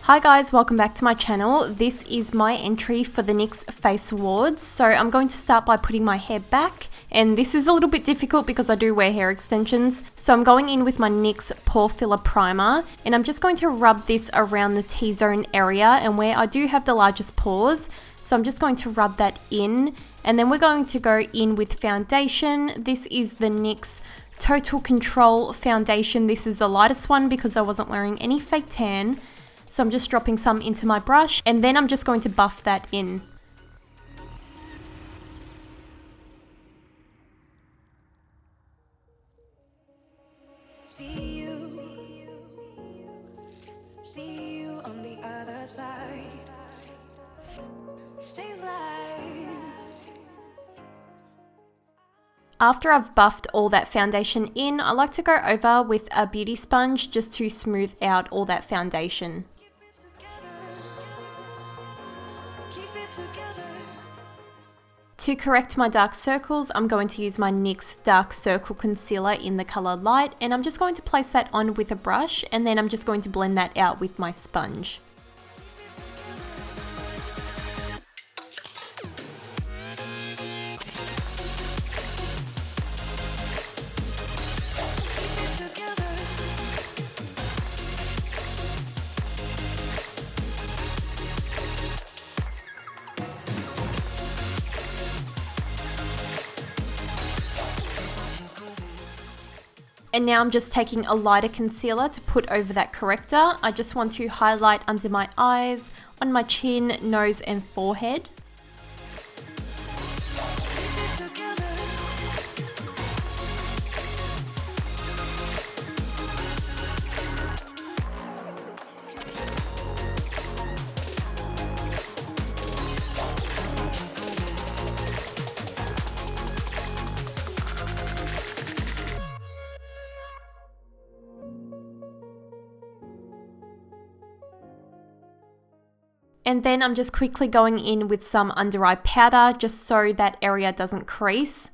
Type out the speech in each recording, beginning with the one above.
Hi guys, welcome back to my channel. This is my entry for the NYX Face Awards. So I'm going to start by putting my hair back, and this is a little bit difficult because I do wear hair extensions. So I'm going in with my NYX Pore Filler Primer, and I'm just going to rub this around the T-zone area and where I do have the largest pores. So I'm just going to rub that in, and then we're going to go in with foundation. This is the NYX Total Control Foundation. This is the lightest one because I wasn't wearing any fake tan. So I'm just dropping some into my brush, and then I'm just going to buff that in. See you on the other side. Stay alive. After I've buffed all that foundation in, I like to go over with a beauty sponge just to smooth out all that foundation. To correct my dark circles, I'm going to use my NYX Dark Circle Concealer in the color Light, and I'm just going to place that on with a brush, and then I'm just going to blend that out with my sponge. And now I'm just taking a lighter concealer to put over that corrector. I just want to highlight under my eyes, on my chin, nose and forehead. And then I'm just quickly going in with some under eye powder just so that area doesn't crease.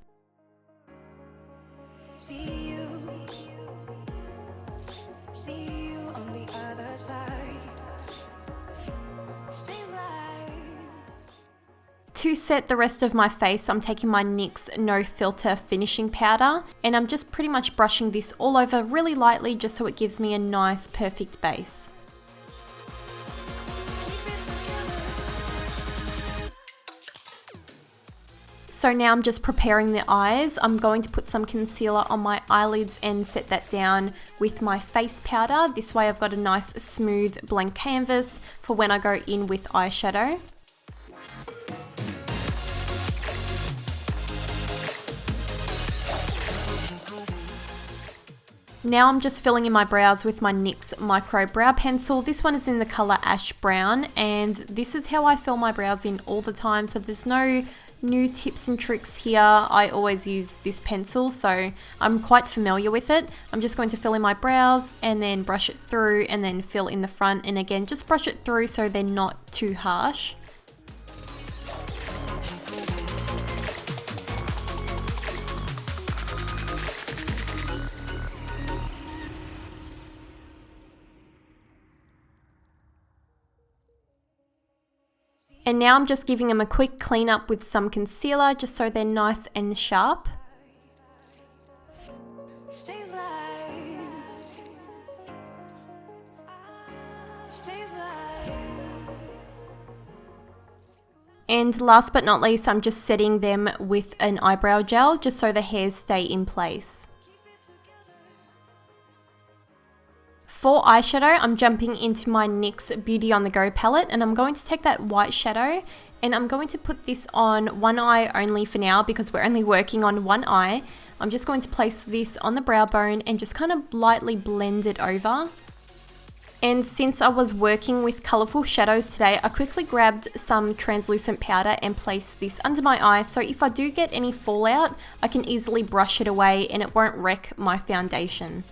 See you on the other side. Stay alive. To set the rest of my face, I'm taking my NYX No Filter Finishing Powder, and I'm just pretty much brushing this all over really lightly just so it gives me a nice perfect base. So now I'm just preparing the eyes. I'm going to put some concealer on my eyelids and set that down with my face powder. This way I've got a nice smooth blank canvas for when I go in with eyeshadow. Now I'm just filling in my brows with my NYX Micro Brow Pencil. This one is in the color Ash Brown, and this is how I fill my brows in all the time, so there's no new tips and tricks here. I always use this pencil, so I'm quite familiar with it. I'm just going to fill in my brows and then brush it through and then fill in the front, and again just brush it through so they're not too harsh. And now I'm just giving them a quick clean up with some concealer just so they're nice and sharp. Stay alive. Stay alive. And last but not least, I'm just setting them with an eyebrow gel just so the hairs stay in place. For eyeshadow, I'm jumping into my NYX Beauty on the Go palette, and I'm going to take that white shadow and I'm going to put this on one eye only for now because we're only working on one eye. I'm just going to place this on the brow bone and just kind of lightly blend it over. And since I was working with colourful shadows today, I quickly grabbed some translucent powder and placed this under my eye, so if I do get any fallout, I can easily brush it away and it won't wreck my foundation.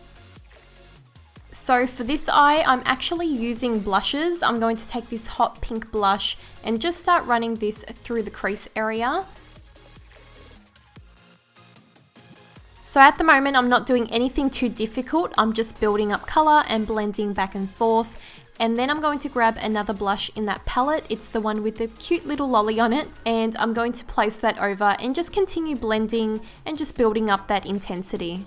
So for this eye, I'm actually using blushes. I'm going to take this hot pink blush and just start running this through the crease area. So at the moment, I'm not doing anything too difficult. I'm just building up color and blending back and forth. And then I'm going to grab another blush in that palette. It's the one with the cute little lolly on it. And I'm going to place that over and just continue blending and just building up that intensity.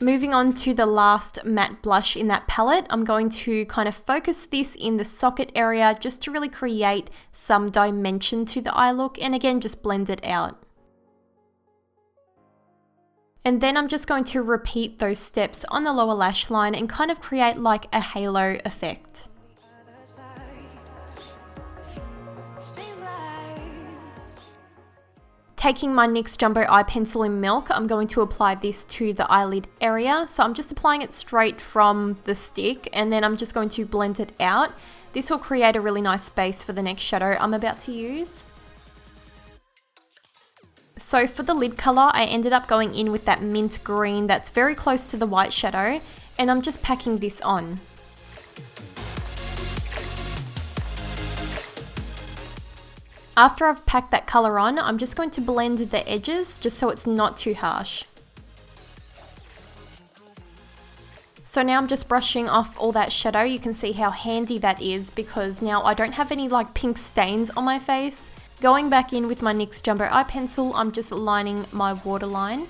Moving on to the last matte blush in that palette, I'm going to kind of focus this in the socket area just to really create some dimension to the eye look, and again, just blend it out. And then I'm just going to repeat those steps on the lower lash line and kind of create like a halo effect. Taking my NYX Jumbo Eye Pencil in Milk, I'm going to apply this to the eyelid area. So I'm just applying it straight from the stick, and then I'm just going to blend it out. This will create a really nice base for the next shadow I'm about to use. So for the lid color, I ended up going in with that mint green that's very close to the white shadow, and I'm just packing this on. After I've packed that color on, I'm just going to blend the edges just so it's not too harsh. So now I'm just brushing off all that shadow. You can see how handy that is because now I don't have any like pink stains on my face. Going back in with my NYX Jumbo Eye Pencil, I'm just lining my waterline.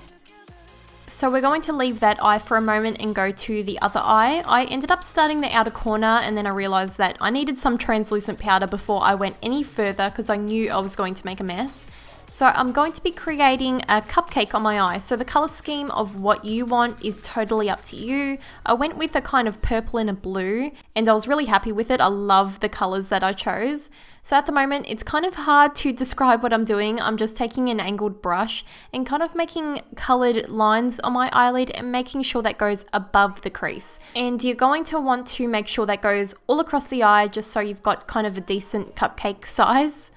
So we're going to leave that eye for a moment and go to the other eye. I ended up starting the outer corner, and then I realized that I needed some translucent powder before I went any further because I knew I was going to make a mess. So I'm going to be creating a cupcake on my eye. So the color scheme of what you want is totally up to you. I went with a kind of purple and a blue, and I was really happy with it. I love the colors that I chose. So at the moment, it's kind of hard to describe what I'm doing. I'm just taking an angled brush and kind of making colored lines on my eyelid and making sure that goes above the crease. And you're going to want to make sure that goes all across the eye just so you've got kind of a decent cupcake size.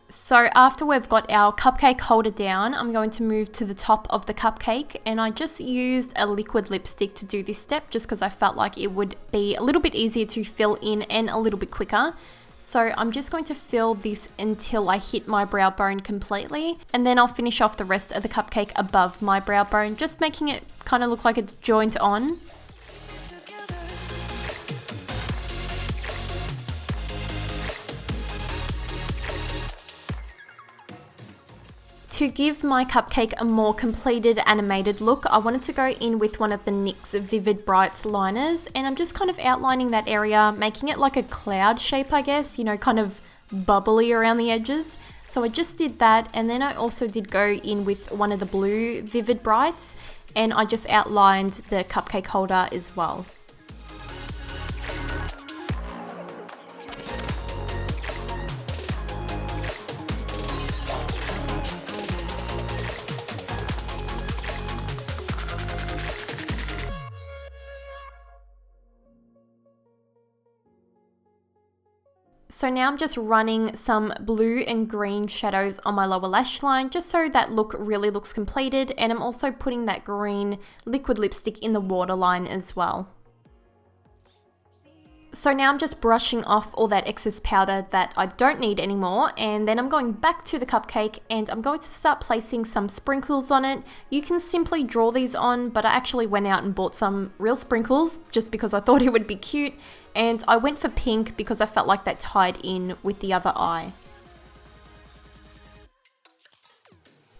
So after we've got our cupcake holder down, I'm going to move to the top of the cupcake, and I just used a liquid lipstick to do this step just because I felt like it would be a little bit easier to fill in and a little bit quicker. So I'm just going to fill this until I hit my brow bone completely, and then I'll finish off the rest of the cupcake above my brow bone, just making it kind of look like it's joint on. To give my cupcake a more completed animated look, I wanted to go in with one of the NYX Vivid Brights liners, and I'm just kind of outlining that area, making it like a cloud shape, I guess, you know, kind of bubbly around the edges. So I just did that, and then I also did go in with one of the blue Vivid Brights, and I just outlined the cupcake holder as well. So now I'm just running some blue and green shadows on my lower lash line just so that look really looks completed, and I'm also putting that green liquid lipstick in the waterline as well. So now I'm just brushing off all that excess powder that I don't need anymore, and then I'm going back to the cupcake and I'm going to start placing some sprinkles on it. You can simply draw these on, but I actually went out and bought some real sprinkles just because I thought it would be cute, and I went for pink because I felt like that tied in with the other eye.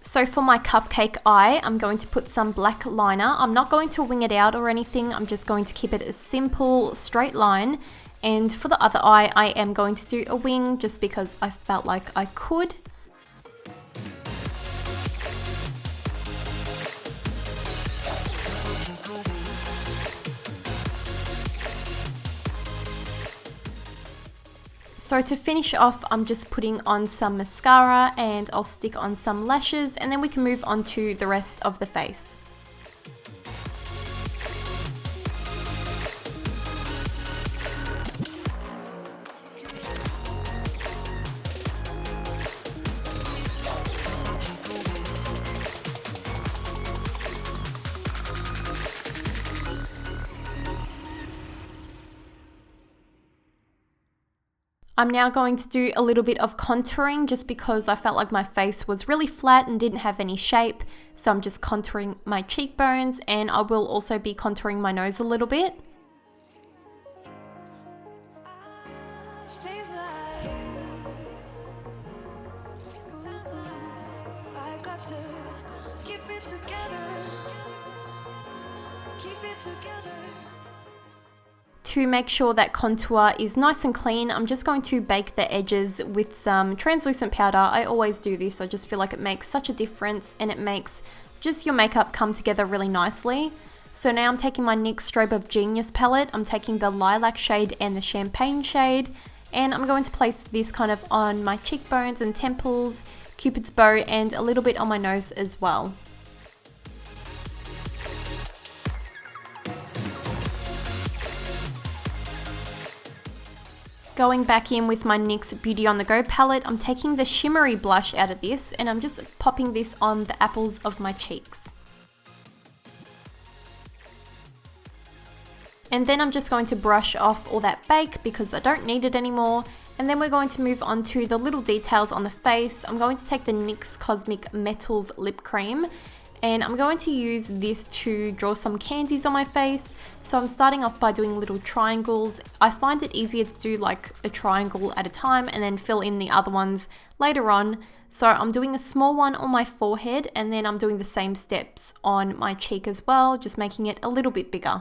So for my cupcake eye, I'm going to put some black liner. I'm not going to wing it out or anything. I'm just going to keep it a simple straight line. And for the other eye, I am going to do a wing just because I felt like I could. So to finish off, I'm just putting on some mascara and I'll stick on some lashes, and then we can move on to the rest of the face. I'm now going to do a little bit of contouring just because I felt like my face was really flat and didn't have any shape. So I'm just contouring my cheekbones, and I will also be contouring my nose a little bit. Stays alive. I got to keep it together. Keep it together. To make sure that contour is nice and clean, I'm just going to bake the edges with some translucent powder. I always do this. I just feel like it makes such a difference, and it makes just your makeup come together really nicely. So now I'm taking my NYX Strobe of Genius palette. I'm taking the lilac shade and the champagne shade, and I'm going to place this kind of on my cheekbones and temples, Cupid's bow, and a little bit on my nose as well. Going back in with my NYX Beauty on the Go palette, I'm taking the shimmery blush out of this, and I'm just popping this on the apples of my cheeks. And then I'm just going to brush off all that bake because I don't need it anymore. And then we're going to move on to the little details on the face. I'm going to take the NYX Cosmic Metals Lip Cream, and I'm going to use this to draw some candies on my face. So I'm starting off by doing little triangles. I find it easier to do like a triangle at a time and then fill in the other ones later on. So I'm doing a small one on my forehead, and then I'm doing the same steps on my cheek as well, just making it a little bit bigger.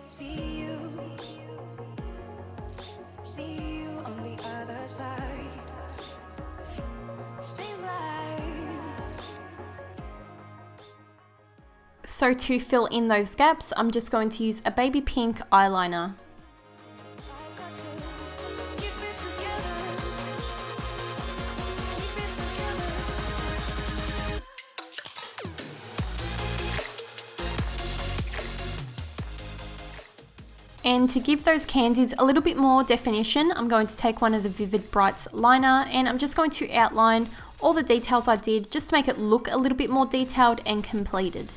See you on the other side. Stays alive. So to fill in those gaps, I'm just going to use a baby pink eyeliner. I got to keep it together. Keep it together. And to give those candies a little bit more definition, I'm going to take one of the Vivid Brights liner, and I'm just going to outline all the details I did just to make it look a little bit more detailed and completed.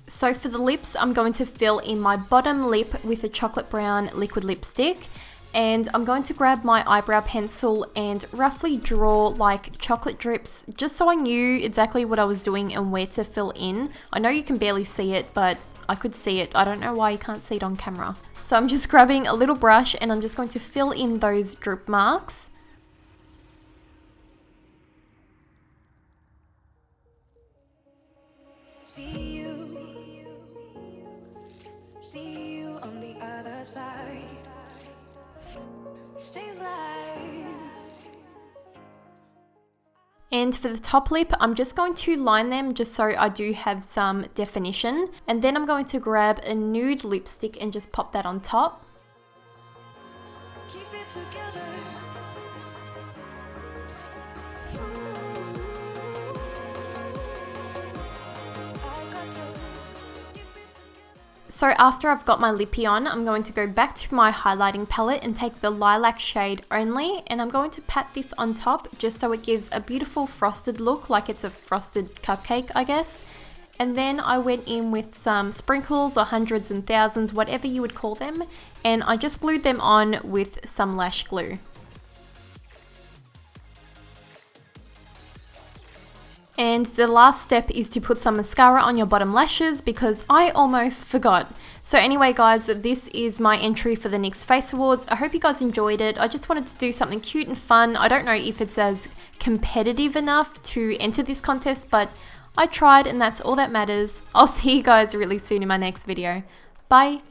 So for the lips, I'm going to fill in my bottom lip with a chocolate brown liquid lipstick. And I'm going to grab my eyebrow pencil and roughly draw like chocolate drips, just so I knew exactly what I was doing and where to fill in. I know you can barely see it, but I could see it. I don't know why you can't see it on camera. So I'm just grabbing a little brush, and I'm just going to fill in those drip marks. See you on the other side. Stays alive. And for the top lip, I'm just going to line them just so I do have some definition. And then I'm going to grab a nude lipstick and just pop that on top. Keep it together. I got to keep it together. So after I've got my lippy on, I'm going to go back to my highlighting palette and take the lilac shade only, and I'm going to pat this on top just so it gives a beautiful frosted look, like it's a frosted cupcake, I guess. And then I went in with some sprinkles or hundreds and thousands, whatever you would call them, and I just glued them on with some lash glue. And the last step is to put some mascara on your bottom lashes because I almost forgot. So anyway guys, this is my entry for the NYX Face Awards. I hope you guys enjoyed it. I just wanted to do something cute and fun. I don't know if it's as competitive enough to enter this contest, but I tried and that's all that matters. I'll see you guys really soon in my next video. Bye!